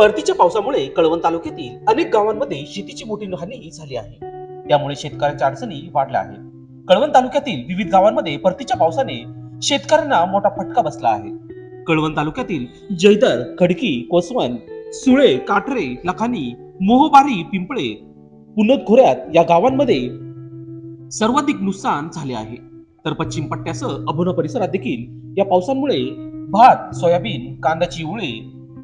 परतीच्या पावसामुळे कळवण तालुक्यातील अनेक गावांमध्ये शेतीची मोठी हानी झाली आहे। त्यामुळे शेतकऱ्यांच्या अडचणी वाढल्या आहेत। कळवण तालुक्यातील विविध गावांमध्ये परतीच्या पावसाने शेतकऱ्यांना मोठा फटका बसला आहे। कळवण तालुक्यातील जयदर, खडकी, कोसवन, सुळे, काटरे, लखानी, मोहबारी, पिंपळे, पुनद खोऱ्यात या गावांमध्ये सर्वाधिक नुकसान झाले आहे। तर पश्चिम पट्ट्यासह अभोना परिसरात देखील या पावसामुळे भात, सोयाबीन, कांद्याची उळे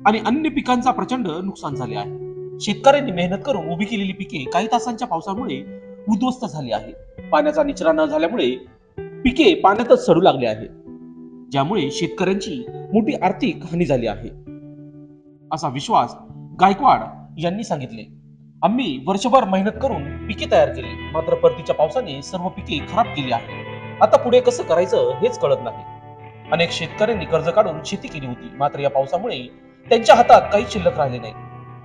आणि अन्य पिकांचा प्रचंड नुकसान झाले आहे। शेतकऱ्यांनी मेहनत करून उभी केलेली पिके काही तासांच्या पावसामुळे उद्ध्वस्त झाली आहे। पाण्याचा निचरा न झाल्यामुळे पिके पाण्यातच सडू लागले आहे, ज्यामुळे शेतकऱ्यांची मोठी आर्थिक हानी झाली आहे, असा विश्वास गायकवाड यांनी सांगितले। आम्ही वर्षभर मेहनत करून पिके तयार केली, मात्र परतीच्या पावसाने सर्व पिके खराब केली आहे। आता पुढे कसं करायचं हेच कळत नाही। अनेक शेतकऱ्यांनी कर्ज काढून शेती केली होती, मात्र या पावसामुळे त्यांच्या हातात काही शिल्लक राहिले नाही।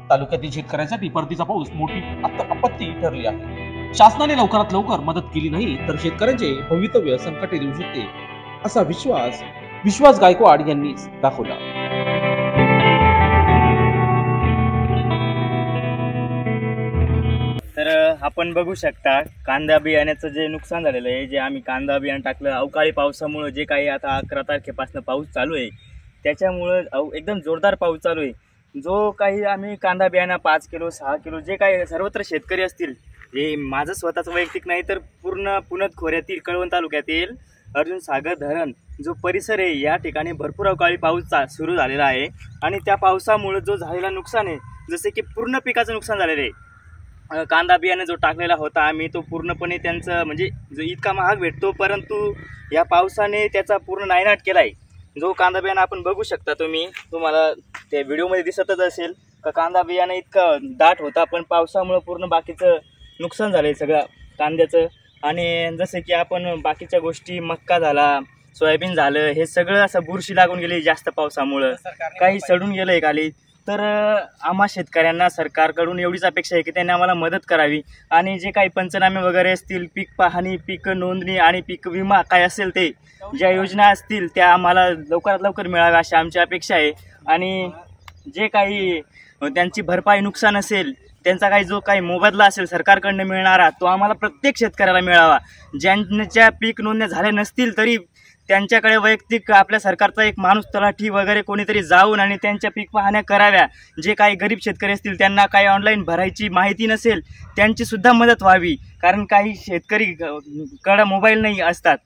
तालुक्यातील शेतकऱ्यांसाठी परतीचा पाऊस मोठी आपत्ती ठरली आहे। शासनाने लवकरात लवकर मदत केली नाही तर शेतकऱ्यांचे भवितव्य संकटात येऊ शकते, असा विश्वास गायकवाड यांनी दाखवला। तर आपण बघू शकता कांदा बियाण्याचं जे नुकसान झालेलं आहे, जे आम्ही कांदा बियाणं टाकलं अवकाळी पावसामुळे, जे काही आता 11 तारखेपासून पाऊस चालू आहे त्याच्यामुळं एकदम जोरदार पाऊस चालू आहे। जो काही आम्ही कांदा बियाणं 5 किलो 6 किलो जे काही सर्वत्र शेतकरी असतील, हे माझं स्वतःचं वैयक्तिक नाही तर पूर्ण पुनद खोऱ्यातील कळवण तालुक्यातील अर्जुन सागर धरण जो परिसर आहे या ठिकाणी भरपूर अवकाळी पाऊस सुरू झालेला आहे। आणि त्या पावसामुळे जो झालेला नुकसान आहे, जसे की पूर्ण पिकाचं नुकसान झालेलं आहे। कांदा बियाणे जो टाकलेला होता आम्ही तो पूर्णपणे त्यांचं म्हणजे जो इतका महाग भेटतो, परंतु या पावसाने त्याचा पूर्ण नायनाट केला आहे। जो कांदा बियाणं आपण बघू शकता, तुम्हाला त्या व्हिडिओमध्ये दिसतच असेल का कांदा बियाणं इतकं दाट होता, पण पावसामुळे पूर्ण बाकीचं नुकसान झालंय सगळं कांद्याचं। आणि जसे की आपण बाकीच्या गोष्टी मक्का झाला, सोयाबीन झालं, हे सगळं असं बुरशी लागून गेली जास्त पावसामुळं, काही सडून गेलंय खाली। तर आम्हा शेतकऱ्यांना सरकारकडून एवढीच अपेक्षा आहे की त्यांनी आम्हाला मदत करावी आणि जे काही पंचनामे वगैरे असतील, पीक पाहणी, पीक नोंदणी आणि पीक विमा काय असेल ते ज्या योजना असतील त्या आम्हाला लवकरात लवकर मिळाव्या अशी आमची अपेक्षा आहे। आणि जे काही त्यांची भरपाई नुकसान असेल, त्यांचा काही जो काही मोबदला असेल सरकारकडनं मिळणारा, तो आम्हाला प्रत्येक शेतकऱ्याला मिळावा। ज्यांच्या पीक नोंदण्या झाल्या नसतील तरी त्यांच्याकडे वैयक्तिक आपल्या सरकारचा एक माणूस, तलाठी वगैरे कोणीतरी जाऊन आणि त्यांच्या पीक पाहण्या कराव्या। जे काही गरीब शेतकरी असतील त्यांना काही ऑनलाईन भरायची माहिती नसेल त्यांची सुद्धा मदत व्हावी, कारण काही शेतकरी कडे मोबाईल नाही असतात,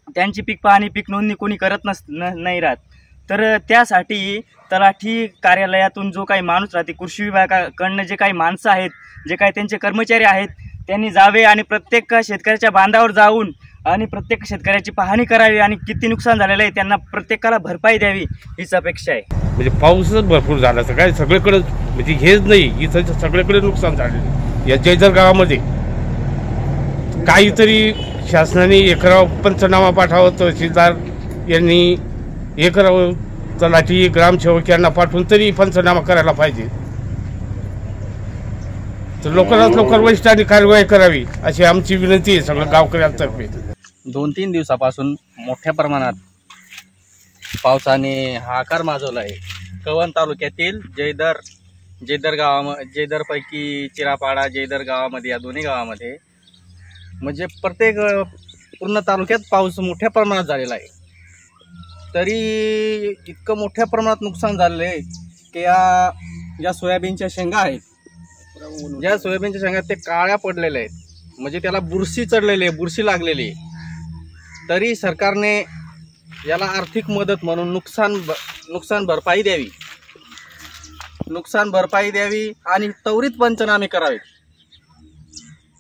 त्यांची पीक पाहणी पीक नोंदणी कोणी करत नाही राहत। तर त्यासाठी तलाठी कार्यालयातून जो काही माणूस राहते, कृषी विभागाकडनं जे काही माणसं आहेत, जे काही त्यांचे कर्मचारी आहेत, त्यांनी जावे आणि प्रत्येक शेतकऱ्याच्या बांधावर जाऊन आणि प्रत्येक शेतकऱ्याची पाहणी करावी आणि किती नुकसान झालेलं आहे त्यांना प्रत्येकाला भरपाई द्यावी हीच अपेक्षा आहे। म्हणजे पाऊसच भरपूर झाला, काय सगळीकडे म्हणजे हेच नाही, इथं सगळीकडे नुकसान झालेलं। या जयदर गावामध्ये काहीतरी शासनाने एकराव पंचनामा पाठवावा, तहसीलदार यांनी एकराव, तलाठी, ग्रामसेवक यांना पाठवून तरी पंचनामा करायला पाहिजे। तर लवकरात लवकर वरिष्ठांनी कारवाई करावी अशी आमची विनंती आहे सगळ्या गावकऱ्यांतर्फे। 2-3 दिवसापासून मोठ्या प्रमाणात पावसाने हाहाकार माजवला आहे। कळवण तालुक्यातील जयदर जयदरपैकी चिरापाडा, जयदर गावामध्ये, या दोन्ही गावामध्ये म्हणजे पूर्ण तालुक्यात पाऊस मोठ्या प्रमाणात झालेला आहे। तरी इतकं मोठ्या प्रमाणात नुकसान झालेलं आहे की ज्या सोयाबीनच्या शेंगा आहेत, ज्या सोयाबीनच्या शेंगा ते काळ्या पडलेल्या आहेत, म्हणजे त्याला बुरशी चढलेली आहे, बुरशी लागलेली आहे। तरी सरकारने याला आर्थिक मदत म्हणून नुकसान भरपाई द्यावी आणि त्वरित पंचनामे करावे।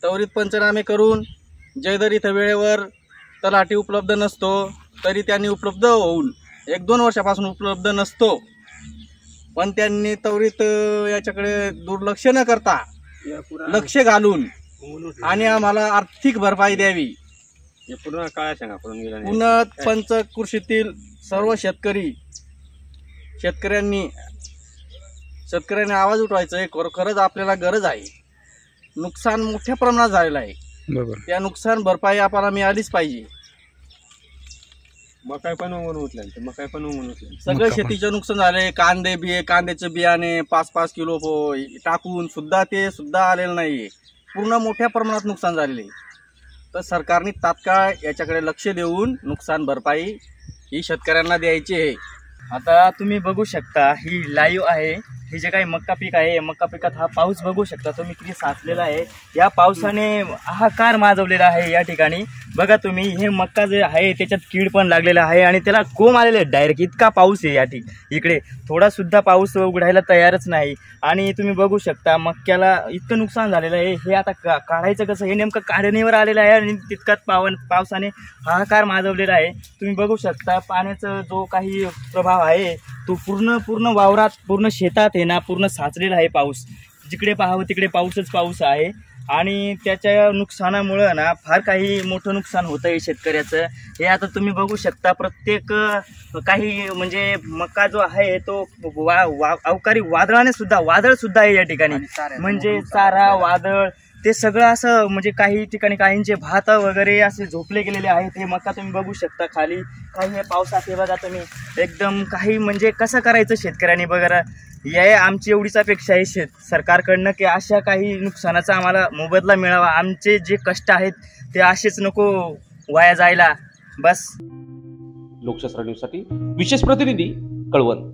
त्वरित पंचनामे करून जयदर इथं वेळेवर तलाठी उपलब्ध नसतो, तरी त्यांनी उपलब्ध होऊन 1-2 वर्षापासून उपलब्ध नसतो, पण त्यांनी त्वरित याच्याकडे दुर्लक्ष न करता लक्ष घालून आणि आम्हाला आर्थिक भरपाई द्यावी। पुनद पंचकृषीतील सर्व शेतकऱ्यांनी आवाज उठवायचा आहे। खरंच आपल्याला गरज आहे, नुकसान मोठ्या प्रमाणात झालेलं आहे, त्या नुकसान भरपाई आपल्याला मिळालीच पाहिजे। मकाई पण उगवून सगळं शेतीचं नुकसान झाले. कांद्याचे बियाणे 5-5 किलो टाकून सुद्धा ते सुद्धा आलेलं नाहीये. पूर्ण मोठ्या प्रमाणात नुकसान झालेले. तर सरकारने तात्काळ याच्याकडे लक्ष देऊन नुकसान भरपाई ही शेतकऱ्यांना द्यायची आहे. आता तुम्ही बघू शकता ही लाईव्ह आहे. हे जे काही मक्का पीक आहे, मक्का पिकात हा पाऊस बघू शकता तुम्ही किती साचलेला आहे. या पावसाने हाहाकार माजवलेला आहे या ठिकाणी. बघा तुम्ही, हे मक्का जे आहे त्याच्यात कीड पण लागलेला आहे आणि त्याला कोंब आलेले आहे डायरेक्ट. इतका पाऊस आहे या इकडे थोडा सुद्धा पाऊस उघडायला तयारच नाही. आणि तुम्ही बघू शकता मक्याला इतकं नुकसान झालेलं आहे. हे आता काढायचं कसं, हे नेमकं काढणीवर आलेलं आहे आणि तितकाच पावसाने हाहाकार माजवलेला आहे. तुम्ही बघू शकता पाण्याचा जो काही प्रभाव आहे तो पूर्ण वावरात, पूर्ण शेतात आहे ना, पूर्ण साचलेला आहे. पाऊस जिकडे पाहावं तिकडे पाऊस आहे. आणि त्याच्या नुकसानामुळं ना फार काही मोठं नुकसान होतं आहे शेतकऱ्याचं. हे आता तुम्ही बघू शकता प्रत्येक काही म्हणजे मका जो आहे तो अवकाळी वादळ सुद्धा आहे या ठिकाणी. म्हणजे चारा वादळ ते सगळं असं म्हणजे काही ठिकाणी काहींचे भात वगैरे असे झोपले गेलेले आहेत. हे मका तुम्ही बघू शकता खाली. काही हे पावसात हे बघा तुम्ही एकदम काही म्हणजे कसं करायचं शेतकऱ्यांनी बघा. या आमची एवढीच अपेक्षा आहे सरकारकडनं की अशा काही नुकसानाचा आम्हाला मोबदला मिळावा. आमचे जे कष्ट आहेत ते असेच नको वाया जायला. बस. लोकशास्त्र न्यूजसाठी विशेष प्रतिनिधी कळवण.